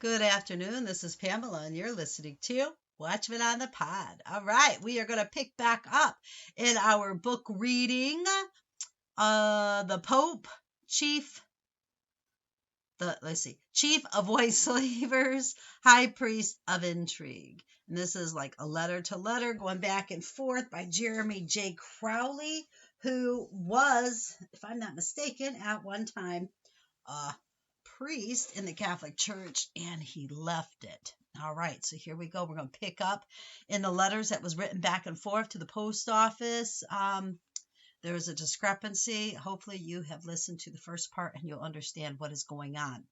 Good afternoon. This is Pamela, and you're listening to Watchman on the Pod. All right, we are going to pick back up in our book reading, the Pope, Chief, Chief of White Slavers, High Priest of Intrigue. And this is like a letter to letter going back and forth by Jeremy J. Crowley, who was, if I'm not mistaken, at one time, priest in the Catholic Church, and he left it. All right, so here we go. We're going to pick up in the letters that was written back and forth to the post office. There was a discrepancy. Hopefully you have listened to the first part and you'll understand what is going on.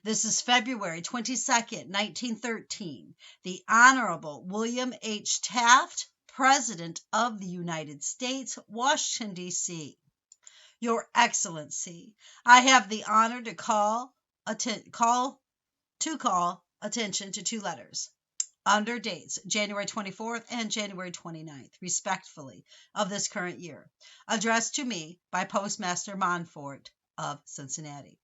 This is February 22nd, 1913. The Honorable William H. Taft, President of the United States, Washington, D.C. Your Excellency, I have the honor to call attention to two letters under dates January 24th and January 29th, respectively, of this current year, addressed to me by Postmaster Montfort of Cincinnati.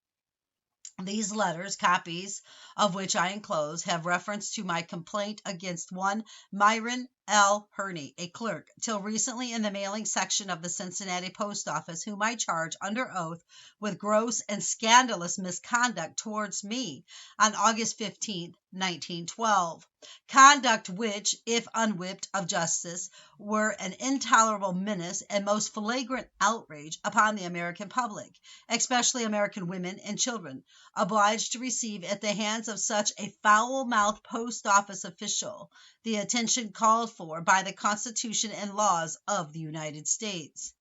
These letters, copies of which I enclose, have reference to my complaint against one Myron L. Herney, a clerk, till recently in the mailing section of the Cincinnati Post Office, whom I charge under oath with gross and scandalous misconduct towards me on August 15th, 1912. Conduct which, if unwhipped of justice, were an intolerable menace and most flagrant outrage upon the American public, especially American women and children, obliged to receive at the hands of such a foul-mouthed post office official the attention called for by the Constitution and laws of the United States.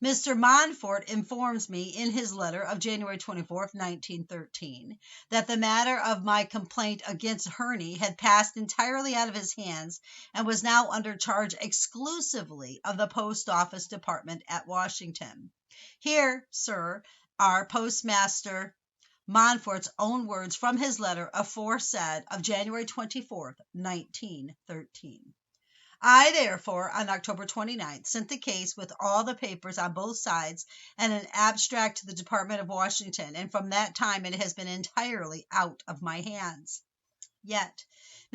Mr. Montfort informs me in his letter of January 24th, 1913, that the matter of my complaint against Herney had passed entirely out of his hands and was now under charge exclusively of the Post Office Department at Washington. Here, sir, are Postmaster Montfort's own words from his letter aforesaid of January 24th, 1913. I, therefore, on October 29th, sent the case with all the papers on both sides and an abstract to the Department of Washington, and from that time it has been entirely out of my hands. Yet,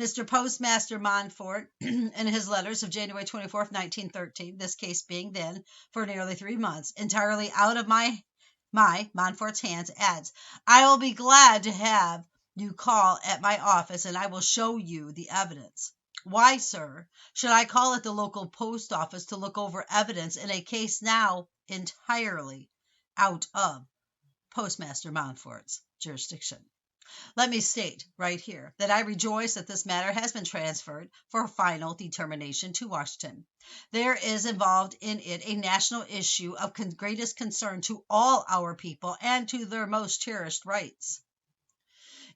Mr. Postmaster Montfort, in his letters of January 24th, 1913, this case being then, for nearly 3 months, entirely out of my Montfort's hands, adds, I will be glad to have you call at my office, and I will show you the evidence. Why, sir, should I call at the local post office to look over evidence in a case now entirely out of Postmaster Montfort's jurisdiction? Let me state right here that I rejoice that this matter has been transferred for final determination to Washington. There is involved in it a national issue of greatest concern to all our people and to their most cherished rights.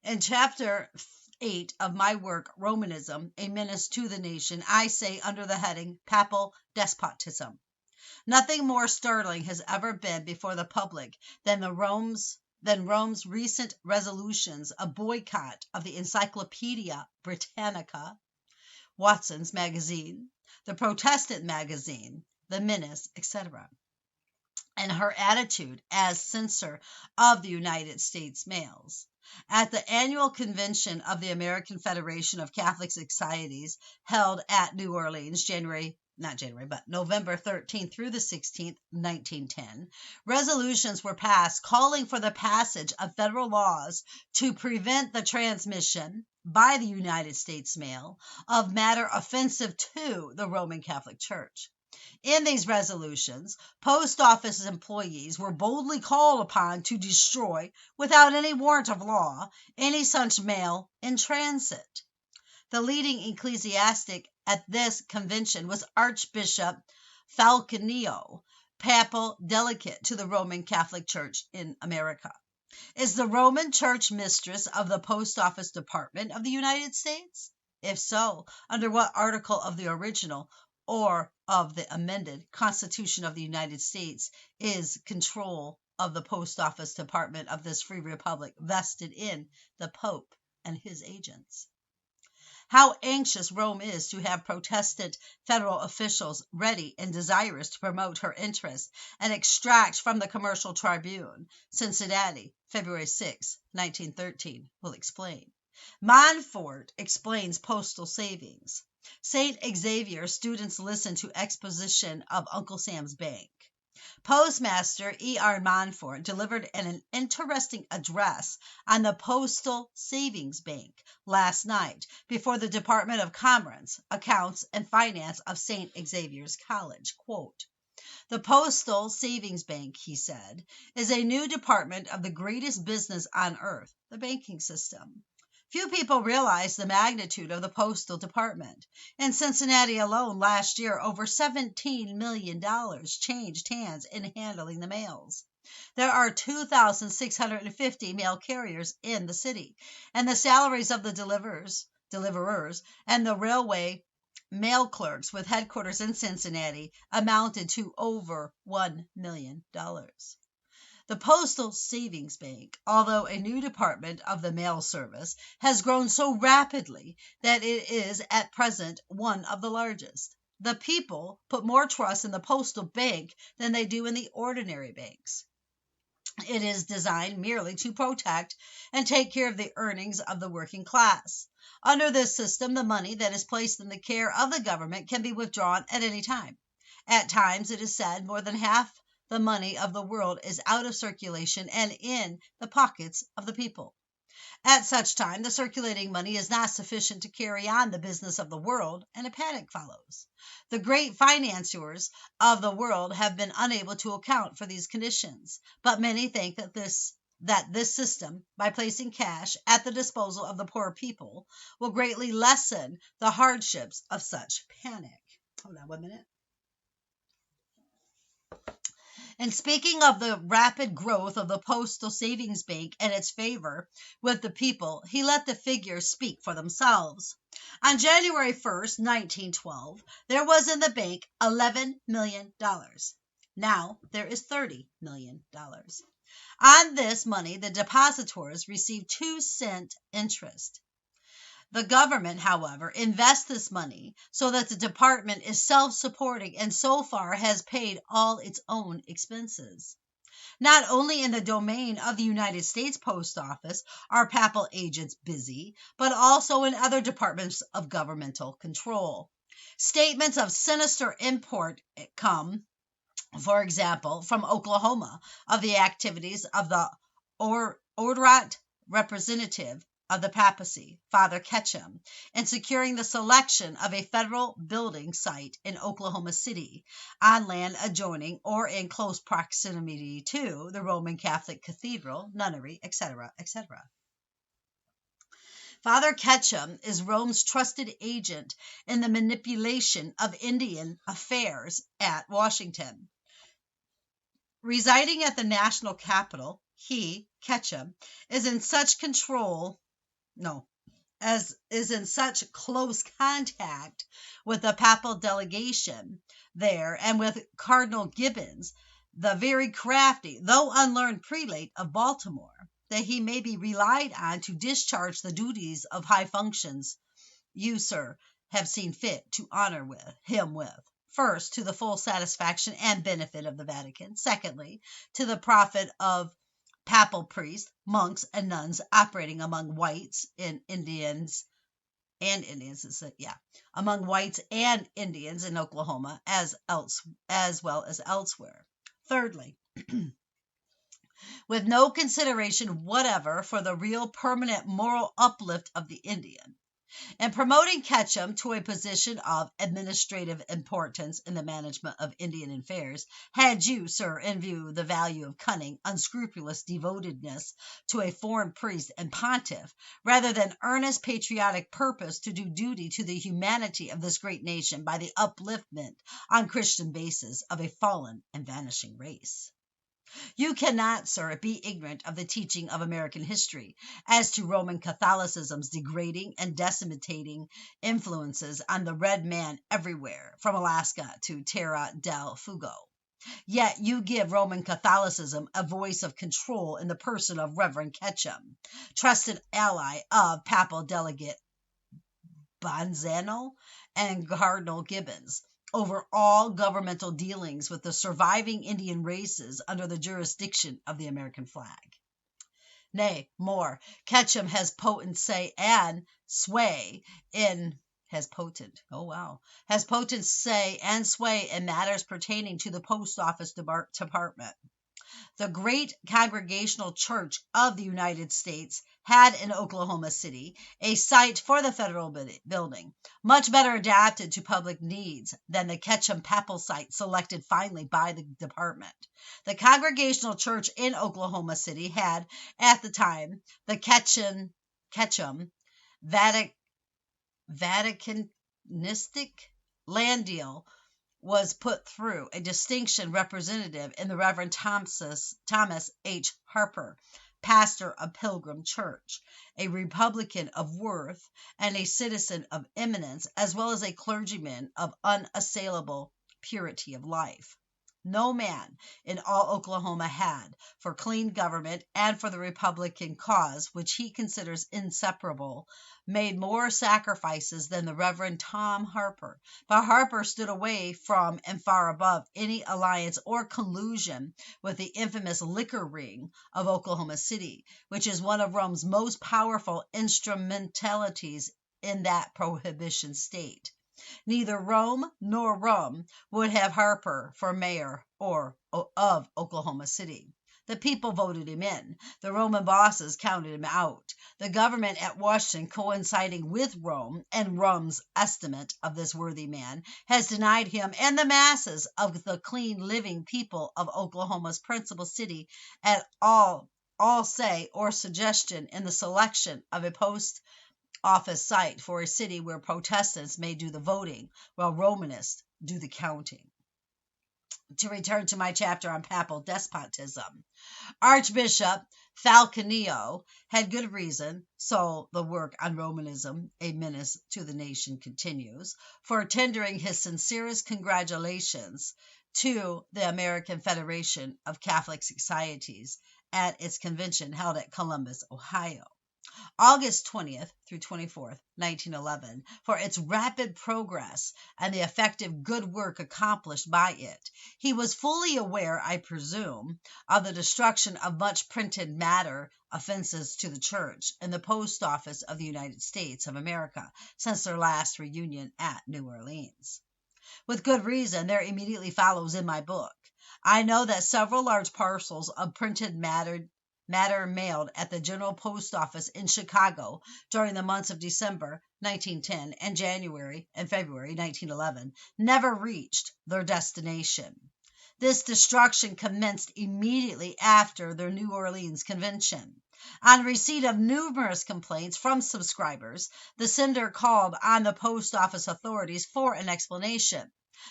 In Chapter 8 of my work, Romanism, a Menace to the Nation, I say under the heading Papal Despotism. Nothing more startling has ever been before the public than Rome's recent resolutions of boycott of the Encyclopedia Britannica, Watson's magazine, the Protestant magazine, the Menace, etc., and her attitude as censor of the United States mails. At the annual convention of the American Federation of Catholic Societies held at New Orleans, November 13th through the 16th, 1910, resolutions were passed calling for the passage of federal laws to prevent the transmission by the United States mail of matter offensive to the Roman Catholic Church. In these resolutions, post office employees were boldly called upon to destroy, without any warrant of law, any such mail in transit. The leading ecclesiastic at this convention was Archbishop Falconio, papal delegate to the Roman Catholic Church in America. Is the Roman Church mistress of the Post Office Department of the United States? If so, under what article of the original or of the amended Constitution of the United States is control of the Post Office Department of this free republic vested in the Pope and his agents? How anxious Rome is to have Protestant federal officials ready and desirous to promote her interests and extract from the Commercial Tribune, Cincinnati, February 6, 1913, will explain. Montfort explains postal savings. St. Xavier students listen to exposition of Uncle Sam's Bank. Postmaster E.R. Montfort delivered an interesting address on the Postal Savings Bank last night before the Department of Commerce, Accounts, and Finance of St. Xavier's College. Quote, "The Postal Savings Bank," he said, "is a new department of the greatest business on earth, the banking system. Few people realize the magnitude of the postal department. In Cincinnati alone last year, over $17 million changed hands in handling the mails. There are 2,650 mail carriers in the city, and the salaries of the deliverers, and the railway mail clerks with headquarters in Cincinnati amounted to over $1 million. The Postal Savings Bank, although a new department of the mail service, has grown so rapidly that it is at present one of the largest. The people put more trust in the postal bank than they do in the ordinary banks. It is designed merely to protect and take care of the earnings of the working class. Under this system, the money that is placed in the care of the government can be withdrawn at any time. At times, it is said, more than half the money of the world is out of circulation and in the pockets of the people. At such time, the circulating money is not sufficient to carry on the business of the world, and a panic follows. The great financiers of the world have been unable to account for these conditions, but many think that this system, by placing cash at the disposal of the poor people, will greatly lessen the hardships of such panic. Hold on 1 minute. And speaking of the rapid growth of the Postal Savings Bank and its favor with the people, he let the figures speak for themselves. On January 1st, 1912, there was in the bank $11 million. Now there is $30 million. On this money, the depositors receive 2-cent interest. The government, however, invests this money so that the department is self-supporting and so far has paid all its own expenses. Not only in the domain of the United States Post Office are papal agents busy, but also in other departments of governmental control. Statements of sinister import come, for example, from Oklahoma, of the activities of the Ordinate Representative of the Papacy, Father Ketchum, in securing the selection of a federal building site in Oklahoma City, on land adjoining or in close proximity to the Roman Catholic Cathedral, nunnery, etc., etc. Father Ketchum is Rome's trusted agent in the manipulation of Indian affairs at Washington. Residing at the national capital, he, Ketchum, is in such close contact with the papal delegation there and with Cardinal Gibbons, the very crafty, though unlearned prelate of Baltimore, that he may be relied on to discharge the duties of high functions you, sir, have seen fit to honor him with. First, to the full satisfaction and benefit of the Vatican. Secondly, to the profit of papal priests, monks, and nuns operating among whites and Indians, among whites and Indians in Oklahoma as well as elsewhere. Thirdly, with no consideration whatever for the real permanent moral uplift of the Indian. In promoting Ketchum to a position of administrative importance in the management of Indian affairs, had you, sir, in view the value of cunning, unscrupulous devotedness to a foreign priest and pontiff, rather than earnest patriotic purpose to do duty to the humanity of this great nation by the upliftment on Christian basis of a fallen and vanishing race? You cannot, sir, be ignorant of the teaching of American history as to Roman Catholicism's degrading and decimating influences on the red man everywhere, from Alaska to Terra del Fuego. Yet you give Roman Catholicism a voice of control in the person of Reverend Ketchum, trusted ally of Papal Delegate Bonzano and Cardinal Gibbons, over all governmental dealings with the surviving Indian races under the jurisdiction of the American flag. Nay, more, Ketchum has potent say and sway in has potent. Oh wow. Has potent say and sway in matters pertaining to the post office department. The great Congregational Church of the United States had in Oklahoma City a site for the federal building, much better adapted to public needs than the Ketchum Papal site selected finally by the department. The Congregational Church in Oklahoma City had, at the time, the Ketchum Vaticanistic land deal was put through a distinction representative in the Reverend Thomas H. Harper, pastor of Pilgrim Church, a Republican of worth and a citizen of eminence, as well as a clergyman of unassailable purity of life. No man in all Oklahoma had, for clean government and for the Republican cause, which he considers inseparable, made more sacrifices than the Reverend Tom Harper. But Harper stood away from and far above any alliance or collusion with the infamous liquor ring of Oklahoma City, which is one of Rome's most powerful instrumentalities in that prohibition state. Neither Rome nor Rum would have Harper for mayor of Oklahoma City. The people voted him in. The Roman bosses counted him out. The government at Washington, coinciding with Rome and Rum's estimate of this worthy man, has denied him and the masses of the clean living people of Oklahoma's principal city at all say or suggestion in the selection of a post office site for a city where Protestants may do the voting while Romanists do the counting. To return to my chapter on papal despotism, Archbishop Falconio had good reason, so the work on Romanism, a menace to the nation, continues, for tendering his sincerest congratulations to the American Federation of Catholic Societies at its convention held at Columbus, Ohio, August 20th through 24th, 1911, for its rapid progress and the effective good work accomplished by it. He was fully aware, I presume, of the destruction of much printed matter offenses to the Church and the Post Office of the United States of America since their last reunion at New Orleans. With good reason, there immediately follows in my book. I know that several large parcels of printed matter mailed at the General Post Office in Chicago during the months of December 1910 and January and February 1911 never reached their destination. This destruction commenced immediately after their New Orleans convention. On receipt of numerous complaints from subscribers, the sender called on the post office authorities for an explanation,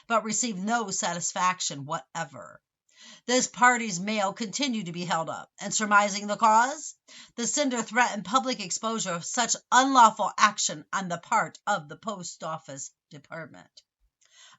but received no satisfaction whatever. This party's mail continued to be held up, and surmising the cause, the sender threatened public exposure of such unlawful action on the part of the Post Office Department.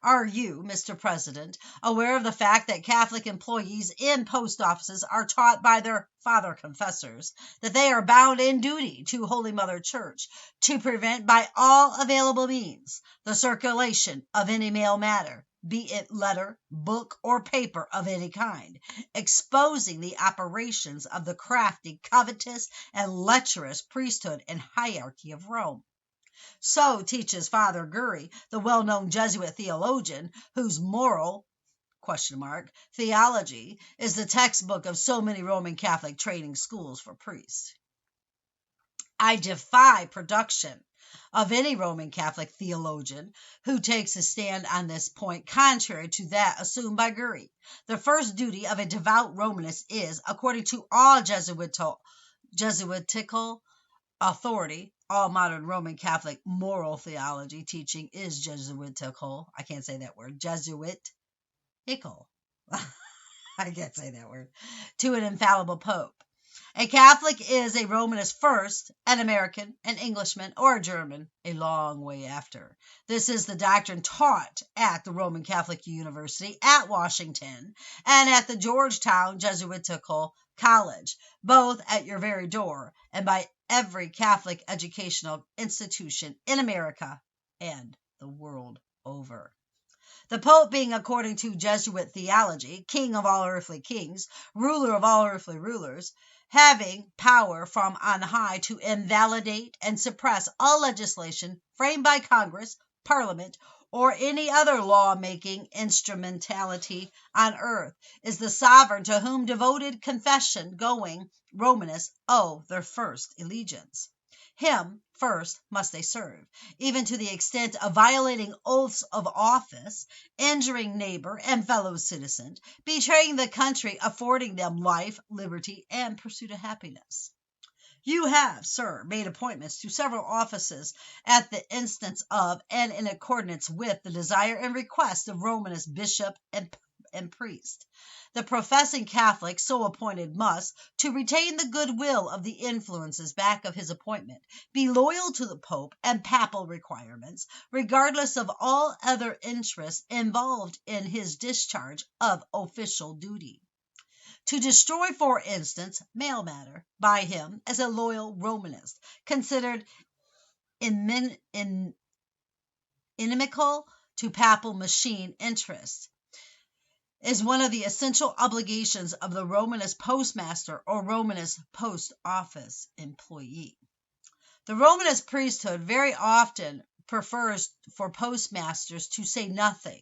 Are you, Mr. President, aware of the fact that Catholic employees in post offices are taught by their father confessors that they are bound in duty to Holy Mother Church to prevent by all available means the circulation of any mail matter, be it letter, book, or paper of any kind, exposing the operations of the crafty, covetous, and lecherous priesthood and hierarchy of Rome? So teaches Father Gurry, the well-known Jesuit theologian, whose moral theology is the textbook of so many Roman Catholic training schools for priests. I defy production of any Roman Catholic theologian who takes a stand on this point contrary to that assumed by Gurry. The first duty of a devout Romanist is, according to all Jesuitical authority, all modern Roman Catholic moral theology teaching is Jesuitical. I can't say that word. Jesuitical. I can't say that word. To an infallible pope. A Catholic is a Romanist first, an American, an Englishman, or a German a long way after. This is the doctrine taught at the Roman Catholic University at Washington and at the Georgetown Jesuitical College, both at your very door, and by every Catholic educational institution in America and the world over. The Pope being, according to Jesuit theology, king of all earthly kings, ruler of all earthly rulers, having power from on high to invalidate and suppress all legislation framed by Congress, Parliament, or any other law-making instrumentality on earth, is the sovereign to whom devoted confession-going Romanists owe their first allegiance. Him first must they serve, even to the extent of violating oaths of office, injuring neighbor and fellow citizen, betraying the country affording them life, liberty, and pursuit of happiness. You have, sir, made appointments to several offices at the instance of and in accordance with the desire and request of Romanist bishop and priest. The professing Catholic so appointed must, to retain the goodwill of the influences back of his appointment, be loyal to the Pope and papal requirements, regardless of all other interests involved in his discharge of official duty. To destroy, for instance, mail matter by him as a loyal Romanist, considered inimical to papal machine interests, is one of the essential obligations of the Romanist postmaster or Romanist post office employee. The Romanist priesthood very often prefers for postmasters to say nothing,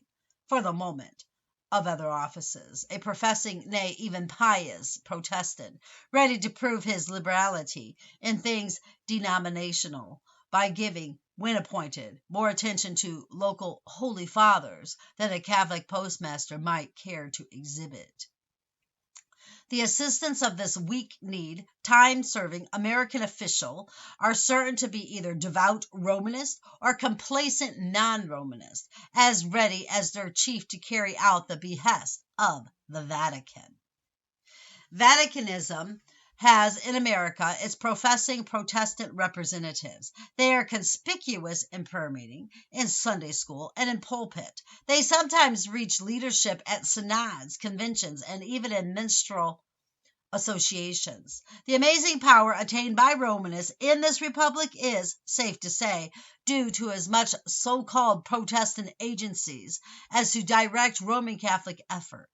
for the moment, of other offices. A professing, nay, even pious Protestant, ready to prove his liberality in things denominational by giving, when appointed, more attention to local holy fathers than a Catholic postmaster might care to exhibit. The assistants of this weak-kneed, time-serving American official are certain to be either devout Romanist or complacent non-Romanist, as ready as their chief to carry out the behest of the Vatican. Vaticanism has in America its professing Protestant representatives. They are conspicuous in prayer meeting, in Sunday school, and in pulpit. They sometimes reach leadership at synods, conventions, and even in minstrel associations. The amazing power attained by Romanists in this republic is, safe to say, due to as much so-called Protestant agencies as to direct Roman Catholic effort.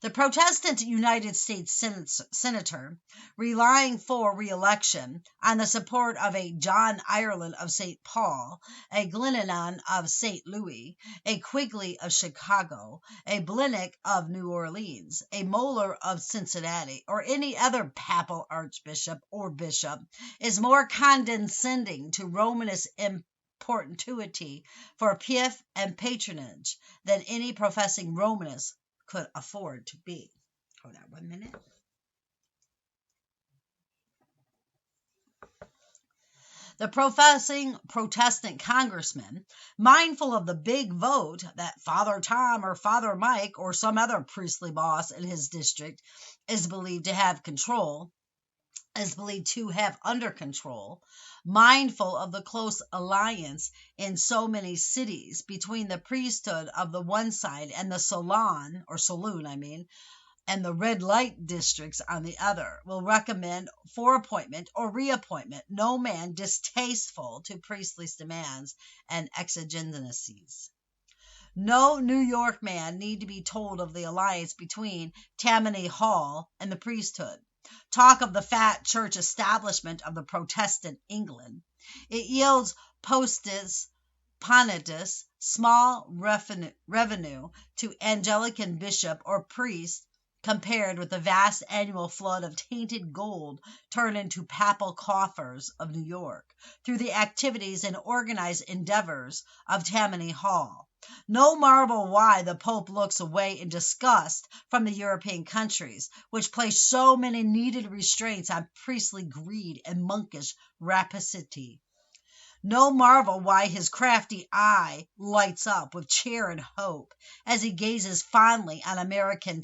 The Protestant United States Senator, relying for re-election on the support of a John Ireland of St. Paul, a Glennon of St. Louis, a Quigley of Chicago, a Blinick of New Orleans, a Moeller of Cincinnati, or any other papal archbishop or bishop, is more condescending to Romanist importunity for piff and patronage than any professing Romanist could afford to be. Hold on 1 minute. The professing Protestant congressman, mindful of the big vote that Father Tom or Father Mike or some other priestly boss in his district is believed to have under control, mindful of the close alliance in so many cities between the priesthood of the one side and the saloon, and the red light districts on the other, will recommend for appointment or reappointment no man distasteful to priestly demands and exigencies. No New York man need to be told of the alliance between Tammany Hall and the priesthood. Talk of the fat church establishment of the Protestant England. It yields postis ponitus, small revenue to Anglican bishop or priest, compared with the vast annual flood of tainted gold turned into papal coffers of New York through the activities and organized endeavors of Tammany Hall. No marvel why the Pope looks away in disgust from the European countries, which place so many needed restraints on priestly greed and monkish rapacity. No marvel why his crafty eye lights up with cheer and hope as he gazes fondly on American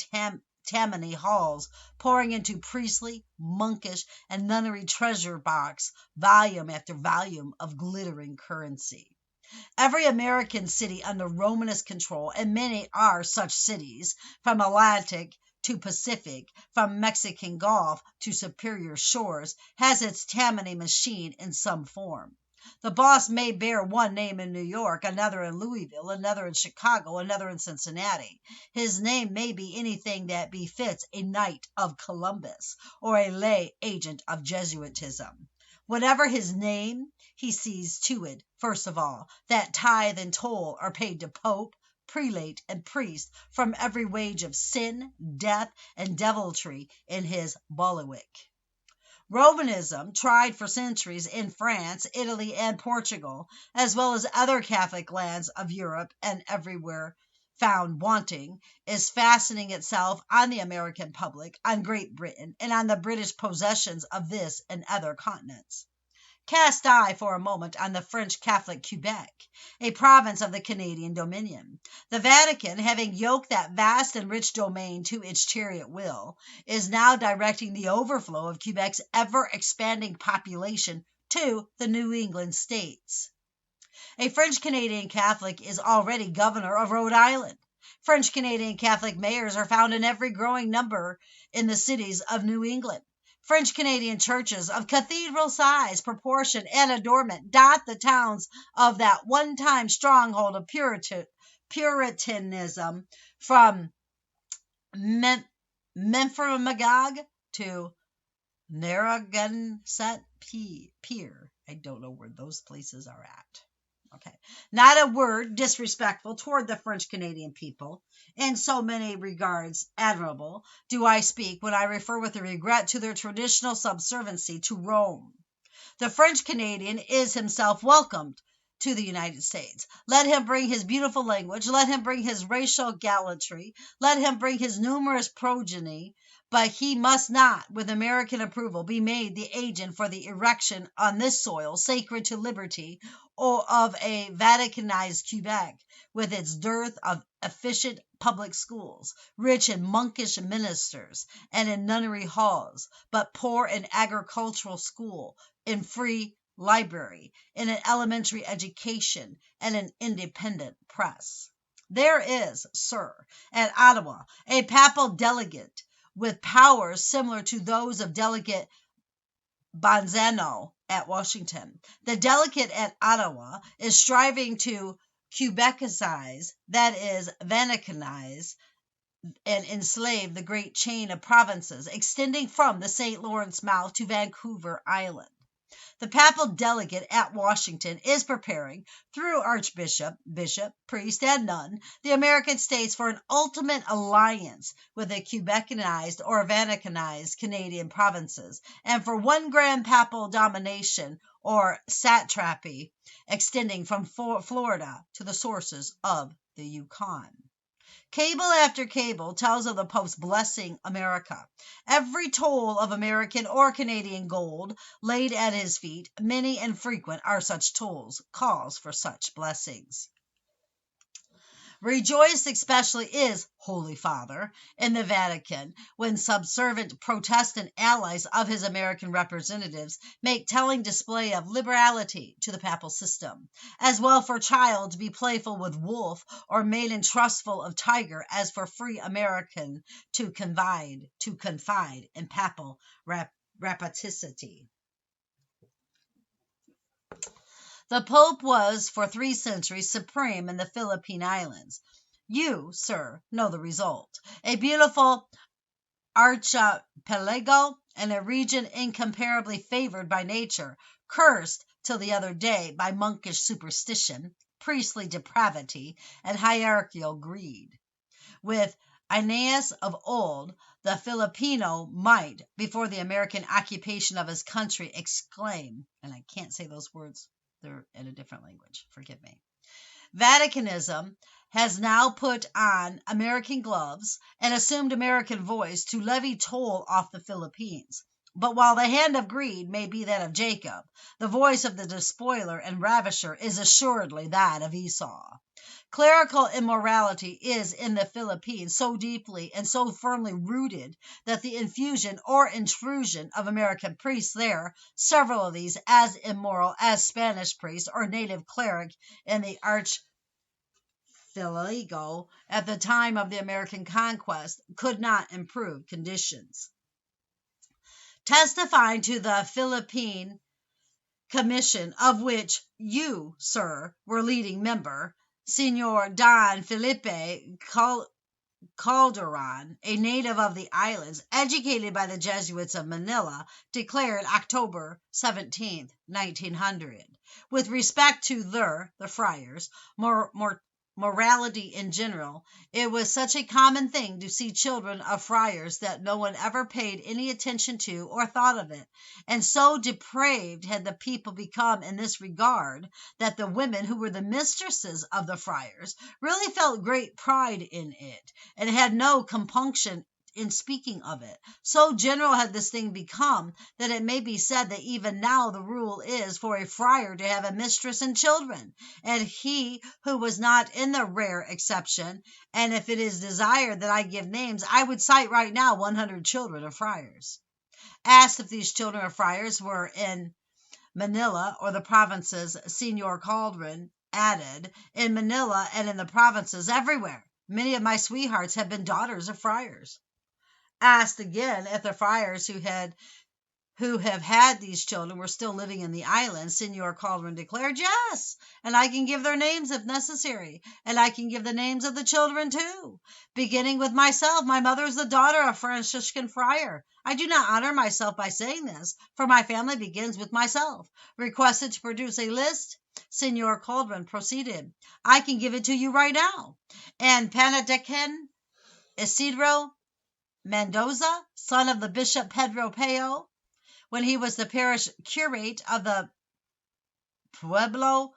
Tammany halls pouring into priestly, monkish, and nunnery treasure box volume after volume of glittering currency. Every American city under Romanist control, and many are such cities, from Atlantic to Pacific, from Mexican Gulf to Superior Shores, has its Tammany machine in some form. The boss may bear one name in New York, another in Louisville, another in Chicago, another in Cincinnati. His name may be anything that befits a knight of Columbus or a lay agent of Jesuitism. Whatever his name, he sees to it, first of all, that tithe and toll are paid to pope, prelate, and priest from every wage of sin, death, and deviltry in his bailiwick. Romanism, tried for centuries in France, Italy, and Portugal, as well as other Catholic lands of Europe and everywhere found wanting, is fastening itself on the American public, on Great Britain, and on the British possessions of this and other continents. Cast eye for a moment on the French Catholic Quebec, a province of the Canadian Dominion. The Vatican, having yoked that vast and rich domain to its chariot wheel, is now directing the overflow of Quebec's ever-expanding population to the New England states. A French-Canadian Catholic is already governor of Rhode Island. French-Canadian Catholic mayors are found in every growing number in the cities of New England. French-Canadian churches of cathedral size, proportion, and adornment dot the towns of that one-time stronghold of Puritanism from Memphremagog to Narragansett Pier. I don't know where those places are at. Okay. Not a word disrespectful toward the French-Canadian people, in so many regards admirable, do I speak when I refer with regret to their traditional subserviency to Rome. The French-Canadian is himself welcomed to the United States. Let him bring his beautiful language, let him bring his racial gallantry, let him bring his numerous progeny, but he must not, with American approval, be made the agent for the erection on this soil, sacred to liberty, or of a Vaticanized Quebec, with its dearth of efficient public schools, rich in monkish ministers, and in nunnery halls, but poor in agricultural school, in free library, in an elementary education, and an independent press. There is, sir, at Ottawa, a papal delegate with powers similar to those of Delegate Bonzano at Washington. The delegate at Ottawa is striving to Quebecize, that is, Vaticanize, and enslave the great chain of provinces extending from the St. Lawrence mouth to Vancouver Island. The papal delegate at Washington is preparing, through archbishop, bishop, priest, and nun, the American states for an ultimate alliance with the Quebecanized or Vaticanized Canadian provinces, and for one grand papal domination or satrapy extending from Florida to the sources of the Yukon. Cable after cable tells of the Pope's blessing America. Every toll of American or Canadian gold laid at his feet, many and frequent are such tolls, calls for such blessings. Rejoiced especially is Holy Father in the Vatican when subservient Protestant allies of his American representatives make telling display of liberality to the papal system. As well for child to be playful with wolf or maiden trustful of tiger as for free American to confide in papal rapacity. The Pope was for 3 centuries supreme in the Philippine Islands. You, sir, know the result. A beautiful archipelago and a region incomparably favored by nature, cursed till the other day by monkish superstition, priestly depravity, and hierarchical greed. With Aeneas of old, the Filipino might, before the American occupation of his country, exclaim, and I can't say those words, they're in a different language, forgive me. Vaticanism has now put on American gloves and assumed American voice to levy toll off the Philippines. But while the hand of greed may be that of Jacob, the voice of the despoiler and ravisher is assuredly that of Esau. Clerical immorality is in the Philippines so deeply and so firmly rooted that the infusion or intrusion of American priests there, several of these as immoral as Spanish priests or native cleric in the archipelago at the time of the American conquest, could not improve conditions. Testifying to the Philippine commission, of which you, sir, were leading member, Signor Don Felipe Calderon, a native of the islands, educated by the Jesuits of Manila, declared October 17th, 1900, with respect to the friars, morality in general, it was such a common thing to see children of friars that no one ever paid any attention to or thought of it, and so depraved had the people become in this regard that the women who were the mistresses of the friars really felt great pride in it, and had no compunction in speaking of it. So general had this thing become that it may be said that even now the rule is for a friar to have a mistress and children, and he who was not in the rare exception, and if it is desired that I give names, I would cite right now 100 children of friars. Asked if these children of friars were in Manila or the provinces, Senor Caldron added, in Manila and in the provinces everywhere. Many of my sweethearts have been daughters of friars. Asked again if the friars who have had these children were still living in the island, Senor Caldron declared, yes, and I can give their names if necessary, and I can give the names of the children too. Beginning with myself, my mother is the daughter of a Franciscan friar. I do not honor myself by saying this, for my family begins with myself. Requested to produce a list, Senor Caldron proceeded. I can give it to you right now. And Panadecan Isidro Mendoza, son of the Bishop Pedro Payo, when he was the parish curate of the Pueblo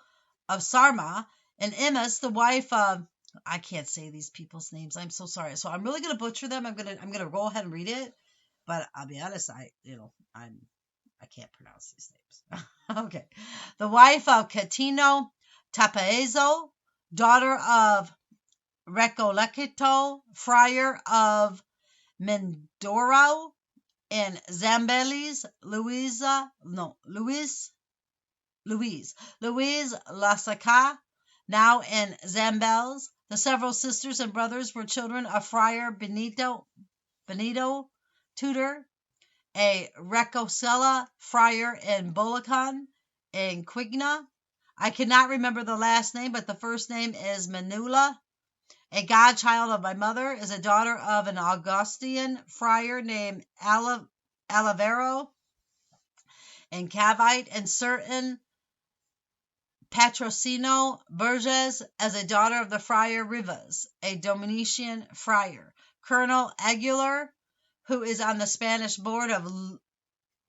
of Sarma, and Imas, the wife of, I can't say these people's names. I'm so sorry. So I'm really going to butcher them. I'm going to go ahead and read it, but I'll be honest. I can't pronounce these names. Okay, the wife of Catino Tapaezo, daughter of Recolequito, friar of Mindoro, in Zambelis, Louise Lasaca, now in Zambels. The several sisters and brothers were children of Friar Benito Tudor, a Recosela friar in Bulacan, in Quigna. I cannot remember the last name, but the first name is Manula. A godchild of my mother is a daughter of an Augustinian friar named Alavero and Cavite, and certain Patrocino Burgess as a daughter of the friar Rivas, a Dominican friar. Colonel Aguilar, who is on the Spanish board of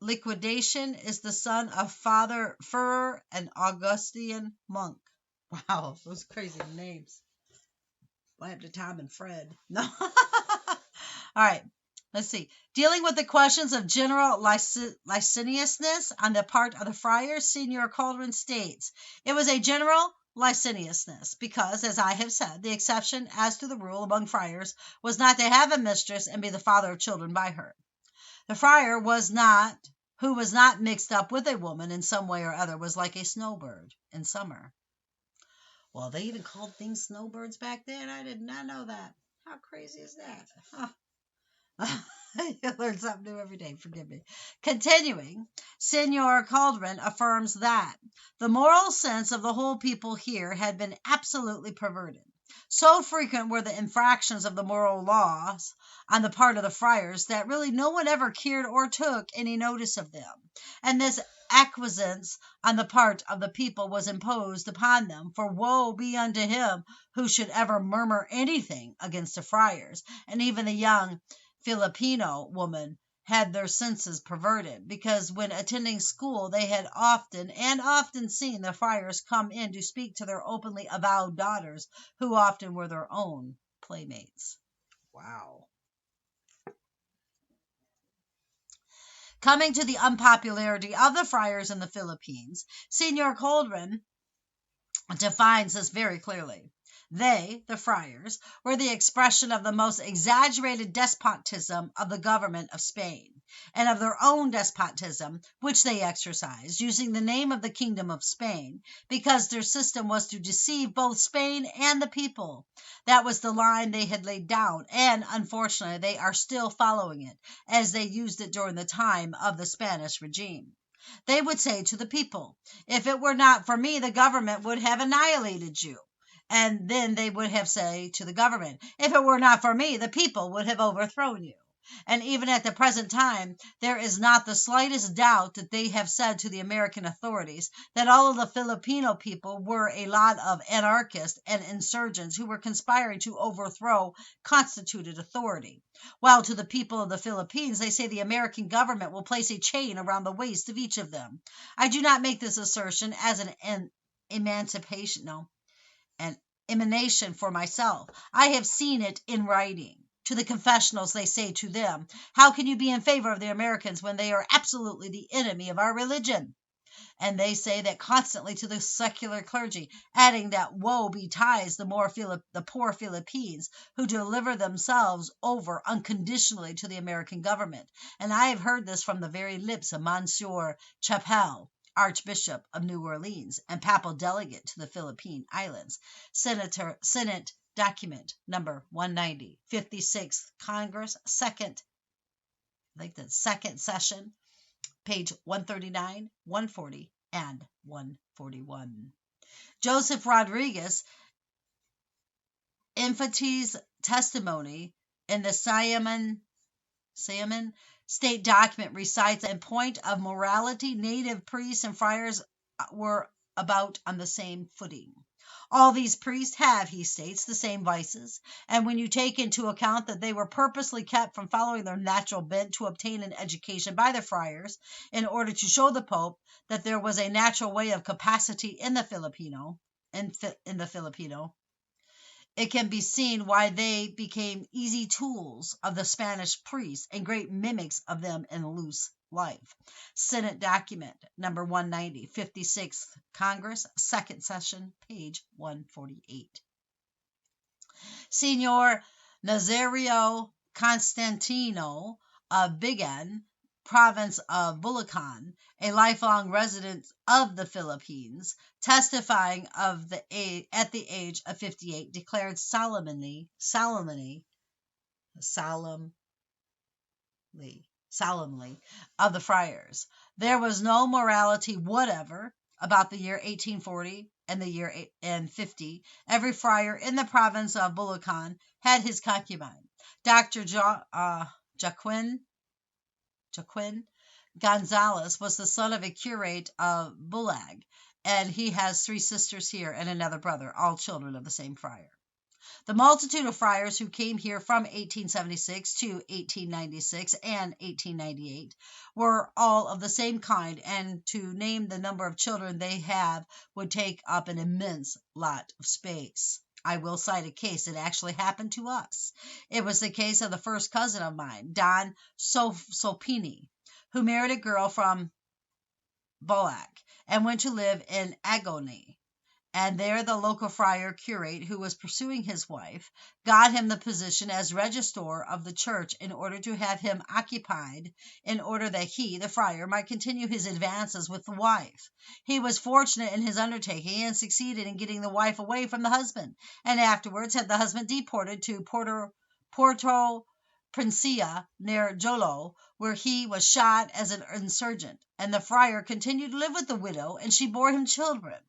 liquidation, is the son of Father Furrer, an Augustinian monk. Wow, those crazy names. I have to Tom and Fred. No. All right. Let's see. Dealing with the questions of general licentiousness on the part of the friars, Senor Caldron states, it was a general licentiousness because, as I have said, the exception as to the rule among friars was not to have a mistress and be the father of children by her. The friar who was not mixed up with a woman in some way or other was like a snowbird in summer. Well, they even called things snowbirds back then. I did not know that. How crazy is that? Huh. You learn something new every day. Forgive me. Continuing, Senor Caldron affirms that the moral sense of the whole people here had been absolutely perverted. So frequent were the infractions of the moral laws on the part of the friars that really no one ever cared or took any notice of them. And this acquiescence on the part of the people was imposed upon them, for woe be unto him who should ever murmur anything against the friars. And even the young Filipino woman had their senses perverted, because when attending school they had often seen the friars come in to speak to their openly avowed daughters, who often were their own playmates. Wow. Coming to the unpopularity of the friars in the Philippines, Senor Caldron defines this very clearly. They, the friars, were the expression of the most exaggerated despotism of the government of Spain, and of their own despotism, which they exercised, using the name of the kingdom of Spain, because their system was to deceive both Spain and the people. That was the line they had laid down, and, unfortunately, they are still following it, as they used it during the time of the Spanish regime. They would say to the people, if it were not for me, the government would have annihilated you. And then they would have said to the government, if it were not for me, the people would have overthrown you. And even at the present time, there is not the slightest doubt that they have said to the American authorities that all of the Filipino people were a lot of anarchists and insurgents who were conspiring to overthrow constituted authority. While to the people of the Philippines, they say the American government will place a chain around the waist of each of them. I do not make this assertion as an emancipation, no, an emanation for myself. I have seen it in writing. To the confessionals, they say to them, how can you be in favor of the Americans when they are absolutely the enemy of our religion? And they say that constantly to the secular clergy, adding that woe betides the poor Philippines who deliver themselves over unconditionally to the American government. And I have heard this from the very lips of Monsieur Chappelle, Archbishop of New Orleans and papal delegate to the Philippine Islands. Senate document number 190, 56th Congress, second session, page 139, 140, and 141. Joseph Rodriguez Infanti's testimony in the Siaman state document recites in point of morality, native priests and friars were about on the same footing. All these priests have, he states, the same vices, and when you take into account that they were purposely kept from following their natural bent to obtain an education by the friars, in order to show the Pope that there was a natural way of capacity in the Filipino, it can be seen why they became easy tools of the Spanish priests and great mimics of them in loose life. Senate document number 190, 56th Congress, second session, page 148. Senor Nazario Constantino of Bigan, province of Bulacan, a lifelong resident of the Philippines, testifying at the age of 58, declared solemnly of the friars, there was no morality whatever about the year 1840 and the year 1850. Every friar in the province of Bulacan had his concubine. Dr. Joaquin Gonzalez was the son of a curate of Bulag, and he has 3 sisters here and another brother, all children of the same friar. The multitude of friars who came here from 1876 to 1896 and 1898 were all of the same kind, and to name the number of children they have would take up an immense lot of space. I will cite a case that actually happened to us. It was the case of the first cousin of mine, Don Sopini, who married a girl from Boac and went to live in Agony. And there the local friar curate, who was pursuing his wife, got him the position as registrar of the church in order to have him occupied, in order that he, the friar, might continue his advances with the wife. He was fortunate in his undertaking and succeeded in getting the wife away from the husband, and afterwards had the husband deported to Puerto Princesa near Jolo, where he was shot as an insurgent, and the friar continued to live with the widow, and she bore him children.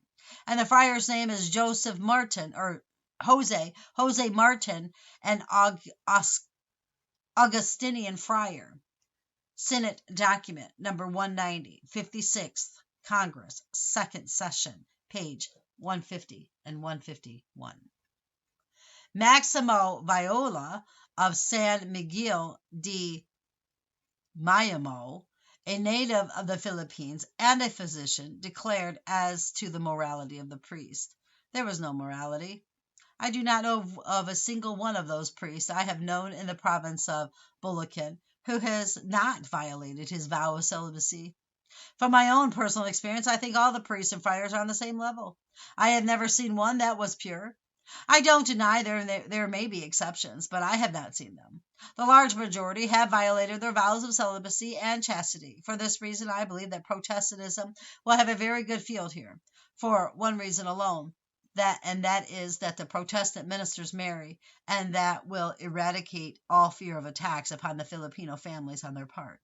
And the friar's name is Joseph Martin, or Jose Martin, an Augustinian friar. Senate document number 190, 56th Congress, second session, page 150 and 151. Maximo Viola of San Miguel de Mayamo, a native of the Philippines and a physician, declared as to the morality of the priest. There was no morality. I do not know of a single one of those priests I have known in the province of Bulacan who has not violated his vow of celibacy. From my own personal experience, I think all the priests and friars are on the same level. I have never seen one that was pure. I don't deny there may be exceptions, but I have not seen them. The large majority have violated their vows of celibacy and chastity. For this reason, I believe that Protestantism will have a very good field here, for one reason alone, that is that the Protestant ministers marry, and that will eradicate all fear of attacks upon the Filipino families on their part.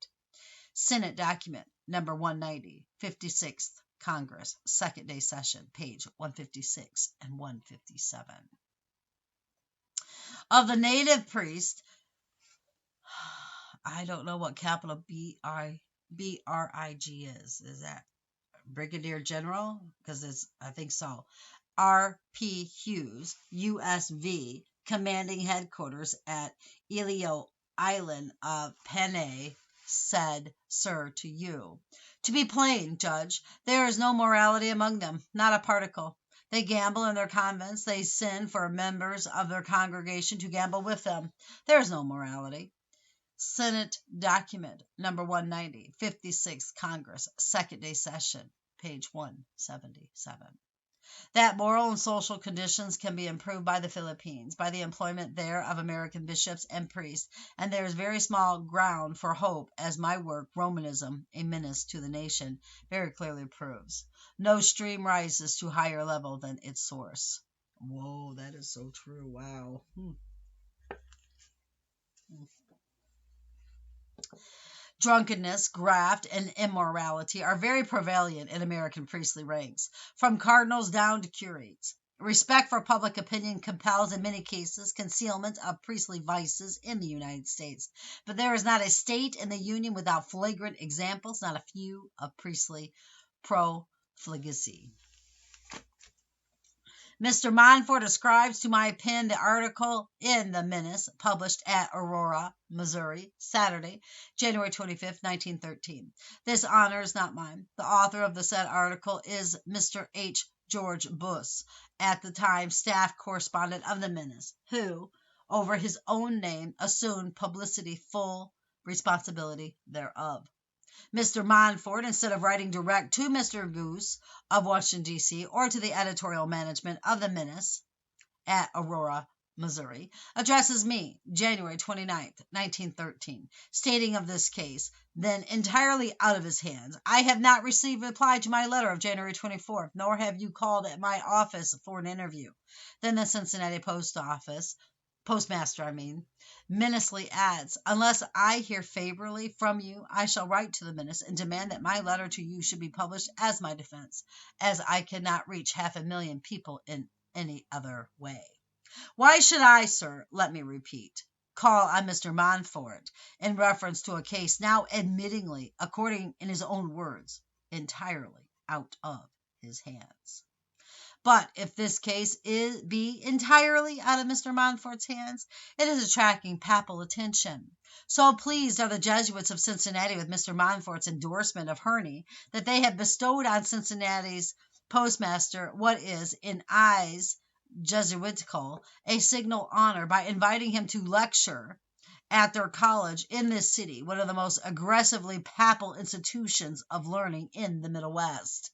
Senate document number 190, 56th Congress, second day session, page 156 and 157. Of the native priest, I don't know what capital BRIG is. Is that Brigadier General? Because I think so. R.P. Hughes, USV, commanding headquarters at Elio Island of Panay, said, Sir, to you. To be plain, Judge, there is no morality among them, not a particle. They gamble in their convents. They sin for members of their congregation to gamble with them. There is no morality. Senate document number 190, 56th Congress, second day session, page 177. That moral and social conditions can be improved by the Philippines, by the employment there of American bishops and priests, and there is very small ground for hope, as my work, Romanism, a menace to the nation, very clearly proves. No stream rises to higher level than its source. Whoa, that is so true. Wow. Drunkenness, graft, and immorality are very prevalent in American priestly ranks, from cardinals down to curates. Respect for public opinion compels, in many cases, concealment of priestly vices in the United States. But there is not a state in the Union without flagrant examples, not a few, of priestly profligacy. Mr. Montfort ascribes to my pen the article in the Menace, published at Aurora, Missouri, Saturday, January 25th, 1913. This honor is not mine. The author of the said article is Mr. H. George Buss, at the time staff correspondent of the Menace, who, over his own name, assumed publicity full responsibility thereof. Mr. Montfort, instead of writing direct to Mr. Buss of Washington, D.C., or to the editorial management of the Menace at Aurora, Missouri, addresses me, January 29th, 1913, stating of this case, then entirely out of his hands. I have not received reply to my letter of January 24th, nor have you called at my office for an interview. Then the Cincinnati Postmaster, menacingly adds, unless I hear favorably from you, I shall write to the Menace and demand that my letter to you should be published as my defense, as I cannot reach 500,000 people in any other way. Why should I, sir, let me repeat, call on Mr. Montfort in reference to a case now admittingly, according in his own words, entirely out of his hands? But if this case be entirely out of Mr. Montfort's hands, it is attracting papal attention. So pleased are the Jesuits of Cincinnati with Mr. Montfort's endorsement of Herney that they have bestowed on Cincinnati's postmaster what is, in eyes Jesuitical, a signal honor by inviting him to lecture at their college in this city, one of the most aggressively papal institutions of learning in the Middle West.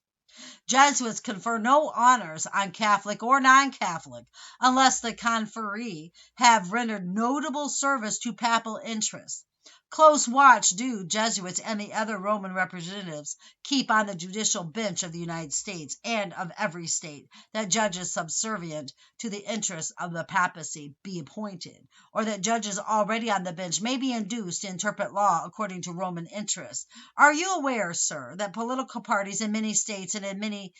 Jesuits confer no honors on Catholic or non-Catholic unless the conferee have rendered notable service to papal interests. Close watch do Jesuits and the other Roman representatives keep on the judicial bench of the United States and of every state that judges subservient to the interests of the papacy be appointed, or that judges already on the bench may be induced to interpret law according to Roman interests. Are you aware, sir, that political parties in many states and in many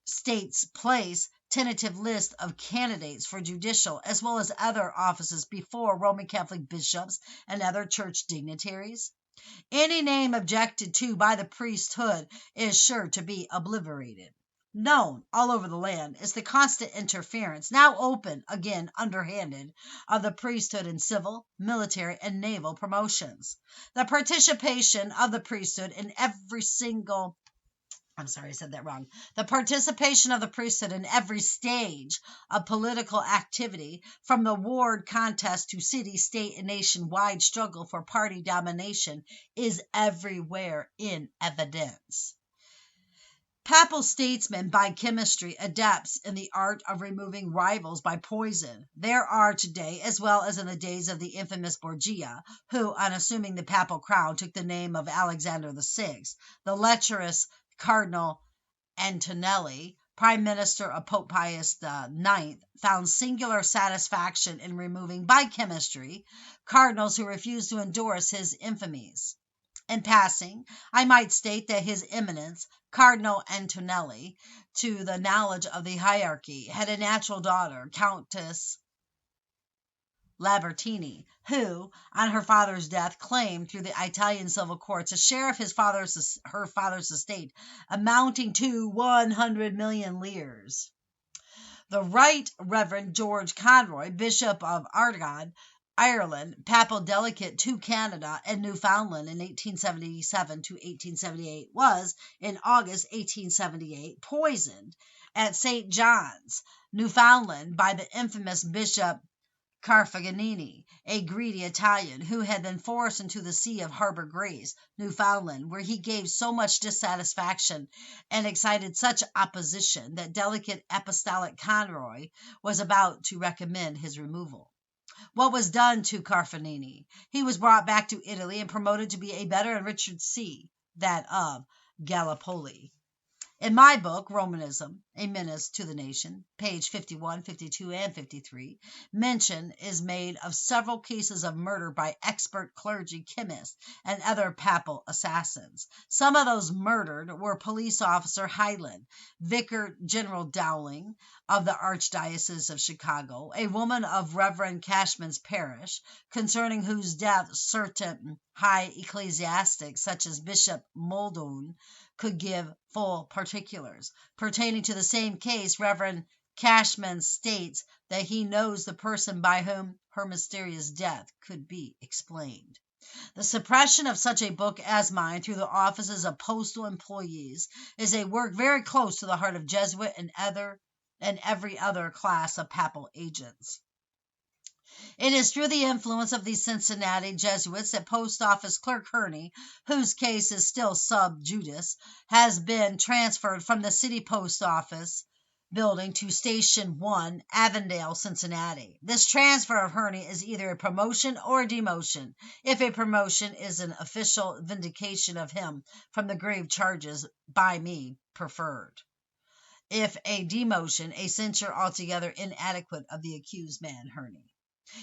states place tentative list of candidates for judicial as well as other offices before Roman Catholic bishops and other church dignitaries? Any name objected to by the priesthood is sure to be obliterated. Known all over the land is the constant interference, now open, again underhanded, of the priesthood in civil, military, and naval promotions. The participation of the priesthood in every single The participation of the priesthood in every stage of political activity, from the ward contest to city, state, and nation-wide struggle for party domination, is everywhere in evidence. Papal statesmen by chemistry, adepts in the art of removing rivals by poison, there are today, as well as in the days of the infamous Borgia, who, on assuming the papal crown, took the name of Alexander VI, the lecherous Cardinal Antonelli, Prime Minister of Pope Pius IX, found singular satisfaction in removing by chemistry cardinals who refused to endorse his infamies. In passing, I might state that His Eminence, Cardinal Antonelli, to the knowledge of the hierarchy, had a natural daughter, Countess Labertini, who, on her father's death, claimed through the Italian civil courts a share of her father's estate amounting to 100 million liras. The Right Reverend George Conroy, Bishop of Ardgold, Ireland, papal delegate to Canada and Newfoundland in 1877 to 1878, was, in August 1878, poisoned at St. John's, Newfoundland, by the infamous Bishop Carfaganini, a greedy Italian who had been forced into the Sea of Harbor Grace, Newfoundland, where he gave so much dissatisfaction and excited such opposition that delicate apostolic Conroy was about to recommend his removal. What was done to Carfaganini? He was brought back to Italy and promoted to be a better and richer see, that of Gallipoli. In my book, Romanism, A Menace to the Nation, page 51, 52, and 53, mention is made of several cases of murder by expert clergy, chemists, and other papal assassins. Some of those murdered were Police Officer Hyland, Vicar General Dowling of the Archdiocese of Chicago, a woman of Reverend Cashman's parish, concerning whose death certain high ecclesiastics, such as Bishop Muldoon, could give full particulars. Pertaining to the same case, Reverend Cashman states that he knows the person by whom her mysterious death could be explained. The suppression of such a book as mine through the offices of postal employees is a work very close to the heart of Jesuit and every other class of papal agents. It is through the influence of these Cincinnati Jesuits that Post Office Clerk Herney, whose case is still sub judice, has been transferred from the City Post Office building to Station 1, Avondale, Cincinnati. This transfer of Herney is either a promotion or a demotion. If a promotion is an official vindication of him from the grave charges by me preferred. If a demotion, a censure altogether inadequate of the accused man, Herney.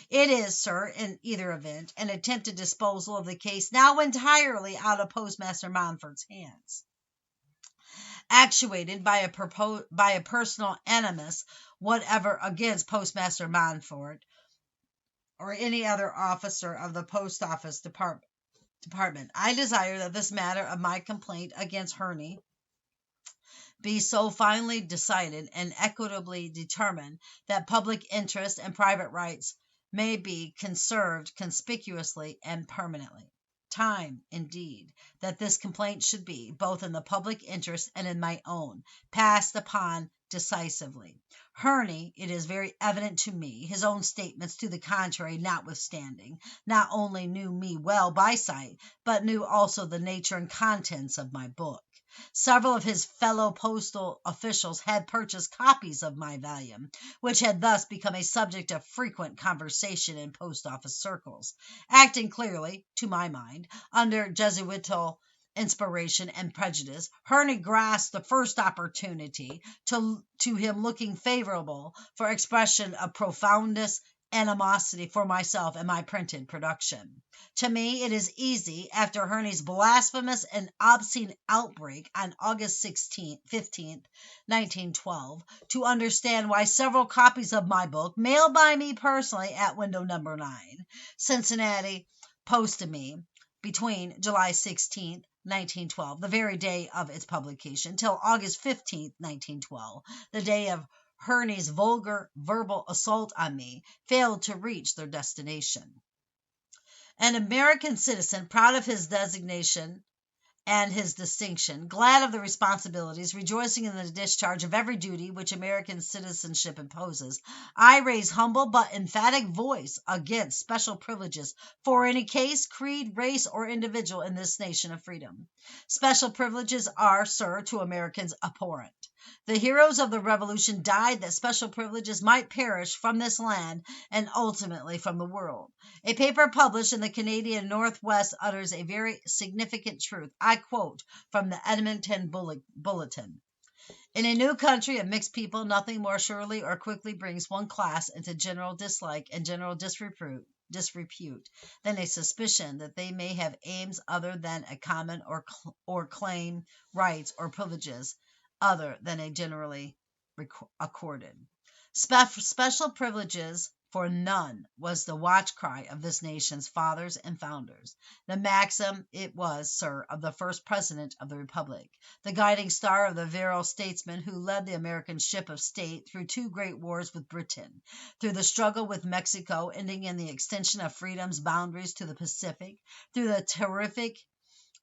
It is, sir, in either event, an attempted disposal of the case now entirely out of Postmaster Montfort's hands. Actuated by a personal animus whatever against Postmaster Montfort or any other officer of the Post Office Department, I desire that this matter of my complaint against Herney be so finally decided and equitably determined that public interest and private rights may be conserved conspicuously and permanently. Time, indeed, that this complaint should be, both in the public interest and in my own, passed upon decisively. Herney, it is very evident to me, his own statements to the contrary notwithstanding, not only knew me well by sight, but knew also the nature and contents of my book. Several of his fellow postal officials had purchased copies of my volume, which had thus become a subject of frequent conversation in post office circles. Acting clearly, to my mind, under Jesuitical inspiration and prejudice, Herney grasped the first opportunity to him looking favorable for expression of profoundest animosity for myself and my printed production. To me, it is easy, after Herney's blasphemous and obscene outbreak on August 15th, 1912, to understand why several copies of my book, mailed by me personally at window number 9, Cincinnati Post to me, between July 16th, 1912, the very day of its publication, till August 15th, 1912, the day of Herney's vulgar verbal assault on me, failed to reach their destination. An American citizen, proud of his designation and his distinction, glad of the responsibilities, rejoicing in the discharge of every duty which American citizenship imposes, I raise humble but emphatic voice against special privileges for any case, creed, race, or individual in this nation of freedom. Special privileges are, sir, to Americans abhorrent. The heroes of the Revolution died that special privileges might perish from this land and ultimately from the world. A paper published in the Canadian Northwest utters a very significant truth. I quote from the Edmonton Bulletin. In a new country of mixed people, nothing more surely or quickly brings one class into general dislike and general disrepute than a suspicion that they may have aims other than a common or claim rights or privileges other than a generally accorded. Special privileges for none was the watch cry of this nation's fathers and founders. The maxim it was, sir, of the first president of the republic, the guiding star of the virile statesman who led the American ship of state through two great wars with Britain, through the struggle with Mexico, ending in the extension of freedom's boundaries to the Pacific, through the terrific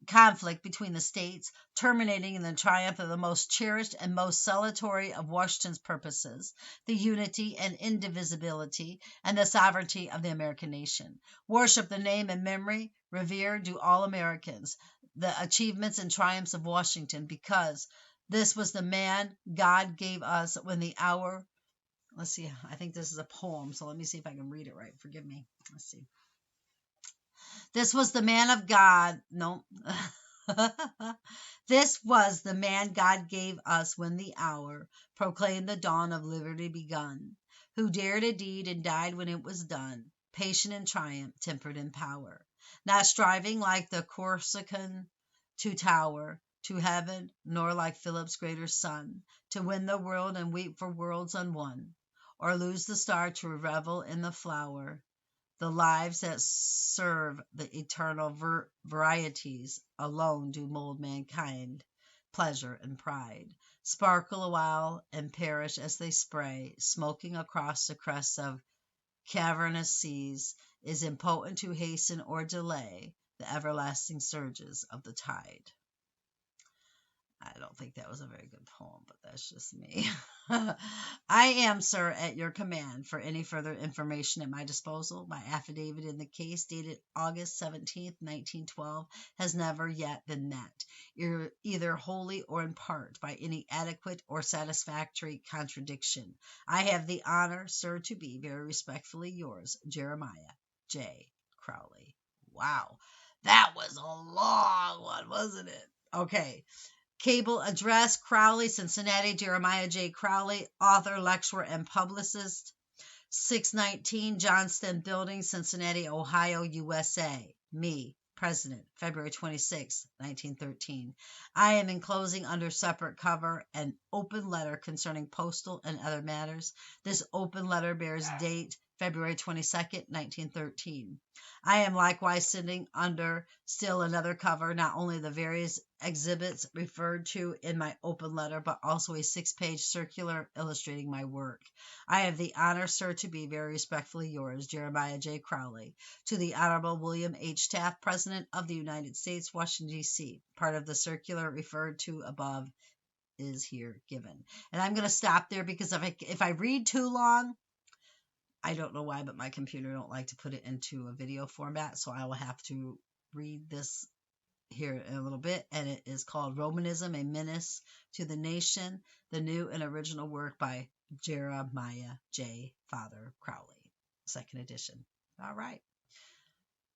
conflict between the states, terminating in the triumph of the most cherished and most salutary of Washington's purposes, the unity and indivisibility and the sovereignty of the American nation. Worship the name and memory, revere, do all Americans, the achievements and triumphs of Washington, because this was the man God gave us when the hour. Let's see, I think this is a poem, so let me see if I can read it right. Forgive me. Let's see. This was the man of God. No. This was the man God gave us when the hour proclaimed the dawn of liberty begun, who dared a deed and died when it was done, patient in triumph, tempered in power, not striving like the Corsican to tower to heaven, nor like Philip's greater son, to win the world and weep for worlds unwon, or lose the star to revel in the flower. The lives that serve the eternal varieties alone do mold mankind, pleasure and pride, sparkle awhile and perish as they spray, smoking across the crests of cavernous seas, is impotent to hasten or delay the everlasting surges of the tide. I don't think that was a very good poem, but that's just me. I am, sir, at your command. For any further information at my disposal, my affidavit in the case dated August 17th, 1912, has never yet been met, either wholly or in part, by any adequate or satisfactory contradiction. I have the honor, sir, to be very respectfully yours, Jeremiah J. Crowley. Wow, that was a long one, wasn't it? Okay. Cable address, Crowley, Cincinnati, Jeremiah J. Crowley, author, lecturer, and publicist. 619 Johnston Building, Cincinnati, Ohio, USA. Me, President, February 26, 1913. I am enclosing under separate cover an open letter concerning postal and other matters. This open letter bears date February 22nd, 1913. I am likewise sending under still another cover not only the various exhibits referred to in my open letter, but also a 6-page circular illustrating my work. I have the honor, sir, to be very respectfully yours, Jeremiah J. Crowley. To the Honorable William H. Taft, President of the United States, Washington, D.C. Part of the circular referred to above is here given. And I'm going to stop there because if I read too long, I don't know why, but my computer don't like to put it into a video format, so I will have to read this here in a little bit, and it is called Romanism, a Menace to the Nation, the new and original work by Jeremiah J. Father Crowley, second edition. All right.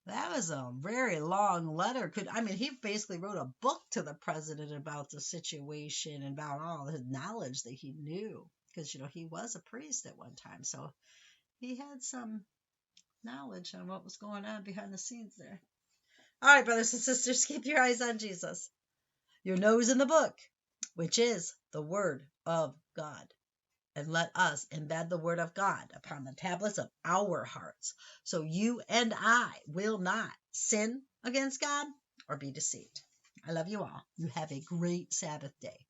That was a very long letter. He basically wrote a book to the president about the situation and about all the knowledge that he knew, because, he was a priest at one time, so he had some knowledge on what was going on behind the scenes there. All right, brothers and sisters, keep your eyes on Jesus. Your nose in the book, which is the Word of God. And let us embed the Word of God upon the tablets of our hearts, so you and I will not sin against God or be deceived. I love you all. You have a great Sabbath day.